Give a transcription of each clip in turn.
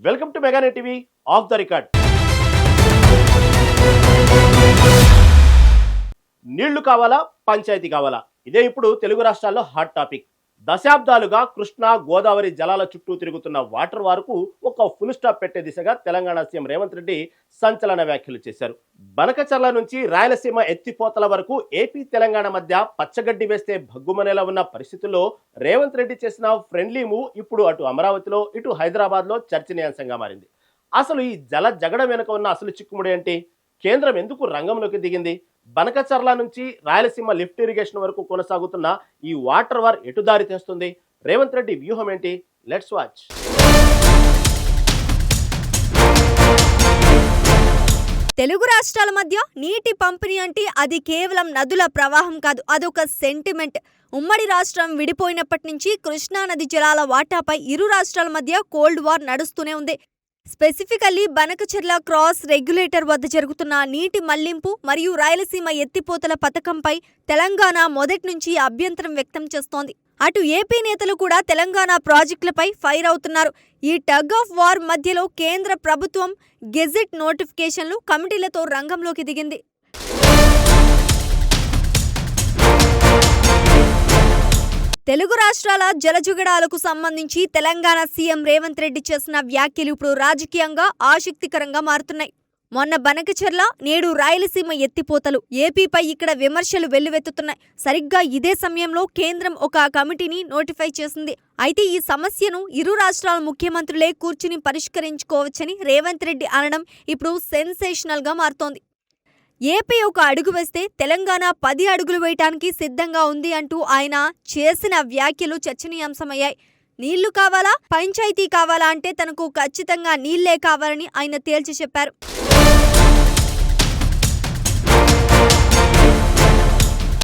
Welcome to Meganet TV off the record. నీళ్లు కావాలా, పంచాయతీ కావాలా? ఇదే ఇప్పుడు తెలుగు రాష్ట్రాల్లో హాట్ టాపిక్. దశాబ్దాలుగా కృష్ణా గోదావరి జలాల చుట్టూ తిరుగుతున్న వాటర్ వార్కు ఒక ఫుల్ స్టాప్ పెట్టే దిశగా తెలంగాణ సీఎం రేవంత్ రెడ్డి సంచలన వ్యాఖ్యలు చేశారు. బనకచర్ల నుంచి రాయలసీమ ఎత్తిపోతల వరకు ఏపీ తెలంగాణ మధ్య పచ్చగడ్డి వేస్తే భగ్గుమనేలా ఉన్న పరిస్థితుల్లో రేవంత్ రెడ్డి చేసిన ఫ్రెండ్లీ మూవ్ ఇప్పుడు అటు అమరావతిలో ఇటు హైదరాబాద్లో చర్చనీయాంశంగా మారింది. అసలు ఈ జల జగడం వెనుక ఉన్న అసలు చిక్కుముడి ఏంటి? కేంద్రం ఎందుకు రంగంలోకి దిగింది? బనకచర్ల నుంచి రాయలసీమ లిఫ్ట్ ఇరిగేషన్ వరకు కొనసాగుతున్న ఈ వాటర్ వార్ ఎటు దారి తెస్తుంది? రేవంత్ రెడ్డి వ్యూహం ఏంటి? Let's watch. తెలుగు రాష్ట్రాల మధ్య నీటి పంపిణీ అంటే అది కేవలం నదుల ప్రవాహం కాదు, అదొక సెంటిమెంట్. ఉమ్మడి రాష్ట్రం విడిపోయినప్పటి నుంచి కృష్ణా నది జలాల వాటాపై ఇరు రాష్ట్రాల మధ్య కోల్డ్ వార్ నడుస్తూనే ఉంది. స్పెసిఫికల్లీ బనకచర్ల క్రాస్ రెగ్యులేటర్ వద్ద జరుగుతున్న నీటి మళ్లింపు మరియు రాయలసీమ ఎత్తిపోతల పథకంపై తెలంగాణ మొదటి నుంచి అభ్యంతరం వ్యక్తం చేస్తోంది. అటు ఏపీ నేతలు కూడా తెలంగాణ ప్రాజెక్టులపై ఫైర్ అవుతున్నారు. ఈ టగ్ ఆఫ్ వార్ మధ్యలో కేంద్ర ప్రభుత్వం గెజిట్ నోటిఫికేషన్లు కమిటీలతో రంగంలోకి దిగింది. తెలుగు రాష్ట్రాల జలజుగడాలకు సంబంధించి తెలంగాణ సీఎం రేవంత్ రెడ్డి చేసిన వ్యాఖ్యలు ఇప్పుడు రాజకీయంగా ఆసక్తికరంగా మారుతున్నాయి. మొన్న బనకచర్ల, నేడు రాయలసీమ ఎత్తిపోతలు, ఏపీపై ఇక్కడ విమర్శలు వెల్లువెత్తుతున్నాయి. సరిగ్గా ఇదే సమయంలో కేంద్రం ఒక కమిటీని నోటిఫై చేసింది. అయితే ఈ సమస్యను ఇరు రాష్ట్రాల ముఖ్యమంత్రులే కూర్చుని పరిష్కరించుకోవచ్చని రేవంత్ రెడ్డి అనడం ఇప్పుడు సెన్సేషనల్ గా మారుతోంది. ఏపీ ఒక అడుగు వేస్తే తెలంగాణ 10 అడుగులు వేయటానికి సిద్ధంగా ఉంది అంటూ ఆయన చేసిన వ్యాఖ్యలు చర్చనీయాంశమయ్యాయి. నీళ్లు కావాలా, పంచాయతీ కావాలా అంటే తనకు ఖచ్చితంగా నీళ్లే కావాలని ఆయన తేల్చి చెప్పారు.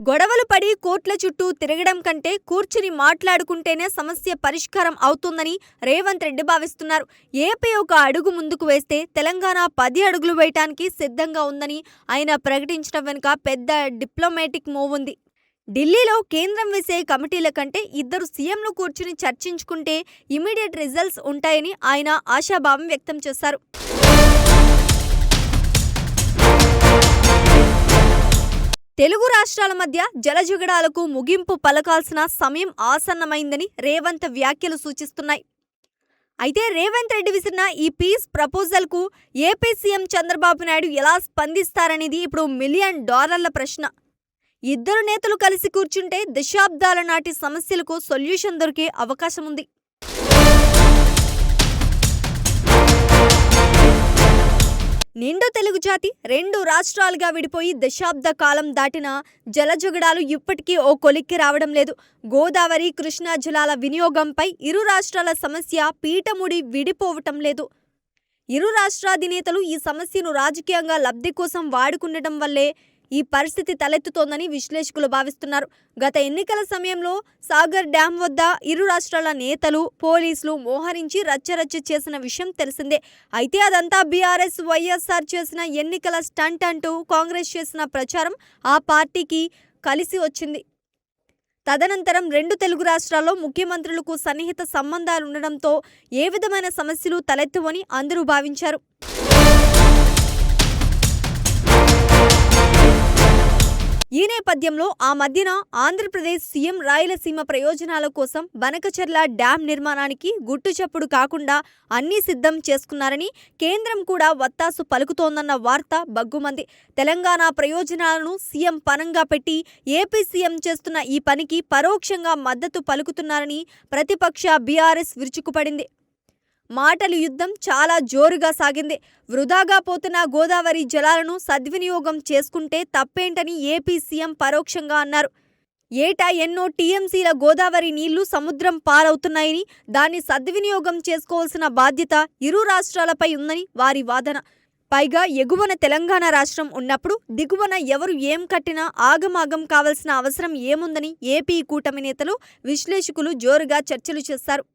గొడవలు పడి కోర్టుల చుట్టూ తిరగడం కంటే కూర్చుని మాట్లాడుకుంటేనే సమస్య పరిష్కారం అవుతుందని రేవంత్ రెడ్డి భావిస్తున్నారు. ఏపీ ఒక అడుగు ముందుకు వేస్తే తెలంగాణ 10 అడుగులు వేయటానికి సిద్ధంగా ఉందని ఆయన ప్రకటించడం వెనుక పెద్ద డిప్లొమాటిక్ మూవ్ ఉంది. ఢిల్లీలో కేంద్రం వేసే కమిటీల కంటే ఇద్దరు సీఎంలు కూర్చుని చర్చించుకుంటే ఇమీడియట్ రిజల్ట్స్ ఉంటాయని ఆయన ఆశాభావం వ్యక్తం చేశారు. తెలుగు రాష్ట్రాల మధ్య జలజగడాలకు ముగింపు పలకాల్సిన సమయం ఆసన్నమైందని రేవంత్ వ్యాఖ్యలు సూచిస్తున్నాయి. అయితే రేవంత్ రెడ్డి విసిరిన ఈ పీస్ ప్రపోజల్కు ఏపీ సీఎం చంద్రబాబు నాయుడు ఎలా స్పందిస్తారనేది ఇప్పుడు $1 మిలియన్ ప్రశ్న. ఇద్దరు నేతలు కలిసి కూర్చుంటే దశాబ్దాల నాటి సమస్యలకు సొల్యూషన్ దొరికే అవకాశం ఉంది. నిండు తెలుగు జాతి 2 రాష్ట్రాలుగా విడిపోయి దశాబ్ద కాలం దాటిన జలజగడాలు ఇప్పటికీ ఓ కొలిక్కి రావడం లేదు. గోదావరి, కృష్ణా జలాల వినియోగంపై ఇరు రాష్ట్రాల సమస్య పీటముడి విడిపోవటం లేదు. ఇరు రాష్ట్రాధినేతలు ఈ సమస్యను రాజకీయంగా లబ్ధి కోసం వాడుకుండటం వల్లే ఈ పరిస్థితి తలెత్తుతోందని విశ్లేషకులు భావిస్తున్నారు. గత ఎన్నికల సమయంలో సాగర్ డ్యాం వద్ద ఇరు రాష్ట్రాల నేతలు, పోలీసులు మోహరించి రచ్చరచ్చ చేసిన విషయం తెలిసిందే. అయితే అదంతా బీఆర్ఎస్, వైఎస్ఆర్ చేసిన ఎన్నికల స్టంట్ అంటూ కాంగ్రెస్ చేసిన ప్రచారం ఆ పార్టీకి కలిసి వచ్చింది. తదనంతరం 2 తెలుగు రాష్ట్రాల్లో ముఖ్యమంత్రులకు సన్నిహిత సంబంధాలుండడంతో ఏ విధమైన సమస్యలు తలెత్తవని అందరూ భావించారు. ఈ నేపథ్యంలో ఆ మధ్యన ఆంధ్రప్రదేశ్ సీఎం రాయలసీమ ప్రయోజనాల కోసం బనకచర్ల డ్యాం నిర్మాణానికి గుట్టుచప్పుడు కాకుండా అన్నీ సిద్ధం చేసుకున్నారని కేంద్రం కూడా వత్తాసు పలుకుతోందన్న వార్త బగ్గుమంది. తెలంగాణ ప్రయోజనాలను సీఎం పనంగా పెట్టి ఏపీ సీఎం చేస్తున్న ఈ పనికి పరోక్షంగా మద్దతు పలుకుతున్నారని ప్రతిపక్ష బీఆర్ఎస్ విరుచుకుపడింది. మాటల యుద్ధం చాలా జోరుగా సాగింది. వృధాగా పోతున్న గోదావరి జలాలను సద్వినియోగం చేసుకుంటే తప్పేంటని ఏపీ సీఎం పరోక్షంగా అన్నారు. ఏటా ఎన్నో టీఎంసీల గోదావరి నీళ్లు సముద్రం పాలవుతున్నాయని, దాన్ని సద్వినియోగం చేసుకోవాల్సిన బాధ్యత ఇరు రాష్ట్రాలపై ఉందని వారి వాదన. పైగా ఎగువన తెలంగాణ రాష్ట్రం ఉన్నప్పుడు దిగువన ఎవరు ఏం కట్టినా ఆగమాగం కావాల్సిన అవసరం ఏముందని ఏపీ కూటమి నేతలు, విశ్లేషకులు జోరుగా చర్చలు చేశారు.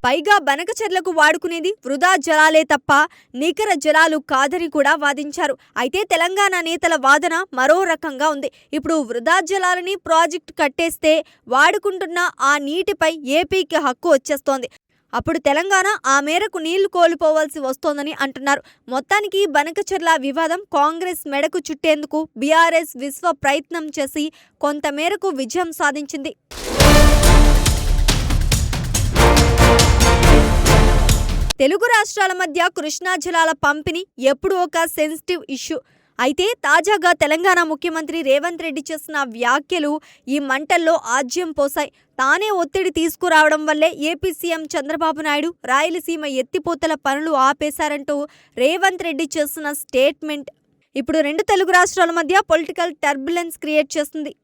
పైగా బనకచెర్లకు వాడుకునేది వృధా జలాలే తప్ప నికర జలాలు కాదని కూడా వాదించారు. అయితే తెలంగాణ నేతల వాదన మరో రకంగా ఉంది. ఇప్పుడు వృధా జలాలని ప్రాజెక్టు కట్టేస్తే వాడుకుంటున్న ఆ నీటిపై ఏపీకి హక్కు వచ్చేస్తోంది. అప్పుడు తెలంగాణ ఆ మేరకు నీళ్లు కోల్పోవాల్సి వస్తోందని అంటున్నారు. మొత్తానికి బనకచెర్ల వివాదం కాంగ్రెస్ మెడకు చుట్టేందుకు బీఆర్ఎస్ విశ్వ ప్రయత్నం చేసి కొంతమేరకు విజయం సాధించింది. తెలుగు రాష్ట్రాల మధ్య కృష్ణా జలాల పంపిణీ ఎప్పుడూ ఒక సెన్సిటివ్ ఇష్యూ. అయితే తాజాగా తెలంగాణ ముఖ్యమంత్రి రేవంత్ రెడ్డి చేసిన వ్యాఖ్యలు ఈ మంటల్లో ఆజ్యం పోశాయి. తానే ఒత్తిడి తీసుకురావడం వల్లే ఏపీ సీఎం చంద్రబాబు నాయుడు రాయలసీమ ఎత్తిపోతల పనులు ఆపేశారంటూ రేవంత్ రెడ్డి చేసిన స్టేట్మెంట్ ఇప్పుడు రెండు తెలుగు రాష్ట్రాల మధ్య పొలిటికల్ టర్బులెన్స్ క్రియేట్ చేస్తుంది.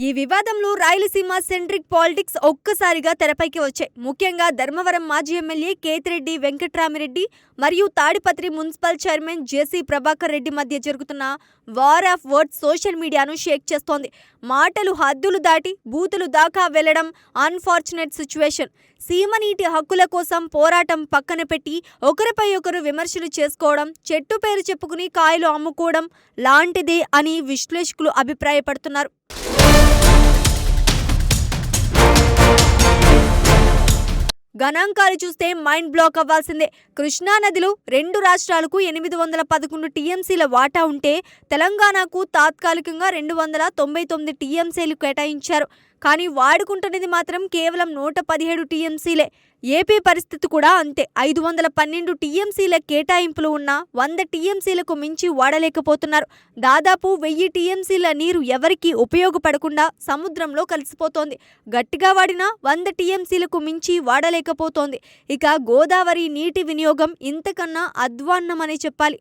ఈ వివాదంలో రాయలసీమ సెంట్రిక్ పాలిటిక్స్ ఒక్కసారిగా తెరపైకి వచ్చాయి. ముఖ్యంగా ధర్మవరం మాజీ ఎమ్మెల్యే కేతిరెడ్డి వెంకట్రామిరెడ్డి మరియు తాడిపత్రి మున్సిపల్ చైర్మన్ జేసీ ప్రభాకర్ రెడ్డి మధ్య జరుగుతున్న వార్ ఆఫ్ వర్డ్స్ సోషల్ మీడియాను షేక్ చేస్తోంది. మాటలు హద్దులు దాటి బూతులు దాకా వెళ్లడం అన్ఫార్చునేట్ సిచ్యువేషన్. సీమనీటి హక్కుల కోసం పోరాటం పక్కన పెట్టి ఒకరిపై ఒకరు విమర్శలు చేసుకోవడం, చెట్టు పేరు చెప్పుకుని కాయలు అమ్ముకోవడం లాంటిదే అని విశ్లేషకులు అభిప్రాయపడుతున్నారు. గణాంకాలు చూస్తే మైండ్ బ్లాక్ అవ్వాల్సిందే. కృష్ణా నదిలో రెండు రాష్ట్రాలకు 811 టీఎంసీల వాటా ఉంటే తెలంగాణకు తాత్కాలికంగా 299 టీఎంసీలు కేటాయించారు. కానీ వాడుకుంటున్నది మాత్రం కేవలం 117 టీఎంసీలే. ఏపీ పరిస్థితి కూడా అంతే. 512 టీఎంసీల కేటాయింపులు ఉన్నా 100 టీఎంసీలకు మించి వాడలేకపోతున్నారు. దాదాపు 1000 టీఎంసీల నీరు ఎవరికీ ఉపయోగపడకుండా సముద్రంలో కలిసిపోతోంది. గట్టిగా వాడినా 100 టీఎంసీలకు మించి వాడలేకపోతోంది. ఇక గోదావరి నీటి వినియోగం ఇంతకన్నా అధ్వాన్నమనే చెప్పాలి.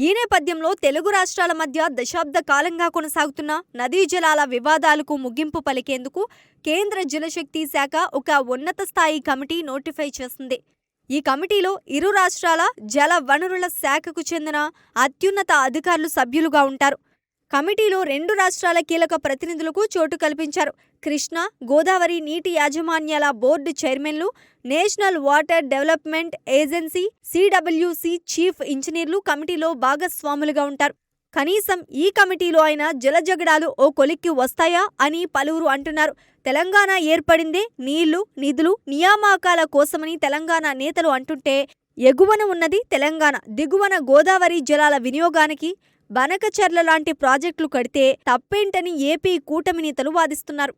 ఈ నేపథ్యంలో తెలుగు రాష్ట్రాల మధ్య దశాబ్ద కాలంగా కొనసాగుతున్న నదీ జలాల వివాదాలకు ముగింపు పలికేందుకు కేంద్ర జలశక్తి శాఖ ఒక ఉన్నత స్థాయి కమిటీ నోటిఫై చేసింది. ఈ కమిటీలో ఇరు రాష్ట్రాల జల వనరుల శాఖకు చెందిన అత్యున్నత అధికారులు సభ్యులుగా ఉంటారు. కమిటీలో రెండు రాష్ట్రాల కీలక ప్రతినిధులకు చోటు కల్పించారు. కృష్ణా, గోదావరి నీటి యాజమాన్యాల బోర్డు చైర్మన్లు, national water development agency CWC chief ఇంజనీర్లు కమిటీలో భాగస్వాములుగా ఉంటారు. కనీసం ఈ కమిటీలో అయినా జలజగడాలు ఓ కొలిక్కి వస్తాయా అని పలువురు అంటున్నారు. తెలంగాణ ఏర్పడిందే నీళ్లు, నిధులు, నియామకాల కోసమని తెలంగాణ నేతలు అంటుంటే ఎగువన ఉన్నది తెలంగాణ, దిగువన గోదావరి జలాల వినియోగానికి బనకచెర్ల లాంటి ప్రాజెక్టులు కడితే తప్పేంటని ఏపీ కూటమి నేతలు వాదిస్తున్నారు.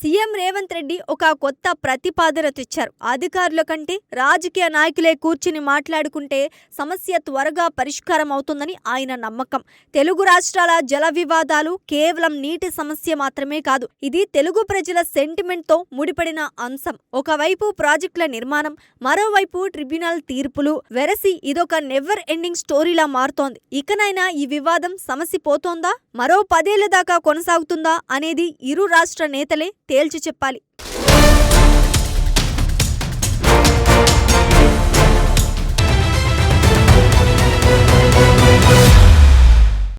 సీఎం రేవంత్ రెడ్డి ఒక కొత్త ప్రతిపాదన తెచ్చారు. అధికారుల కంటే రాజకీయ నాయకులే కూర్చుని మాట్లాడుకుంటే సమస్య త్వరగా పరిష్కారం అవుతుందని ఆయన నమ్మకం. తెలుగు రాష్ట్రాల జల వివాదాలు కేవలం నీటి సమస్య మాత్రమే కాదు, ఇది తెలుగు ప్రజల సెంటిమెంట్తో ముడిపడిన అంశం. ఒకవైపు ప్రాజెక్టుల నిర్మాణం, మరోవైపు ట్రిబ్యునల్ తీర్పులు వెరసి ఇదొక నెవర్ ఎండింగ్ స్టోరీలా మారుతోంది. ఇకనైనా ఈ వివాదం సమసిపోతోందా, మరో 10 ఏళ్ల దాకా కొనసాగుతుందా అనేది ఇరు రాష్ట్ర నేతలే తేల్చి చెప్పాలి.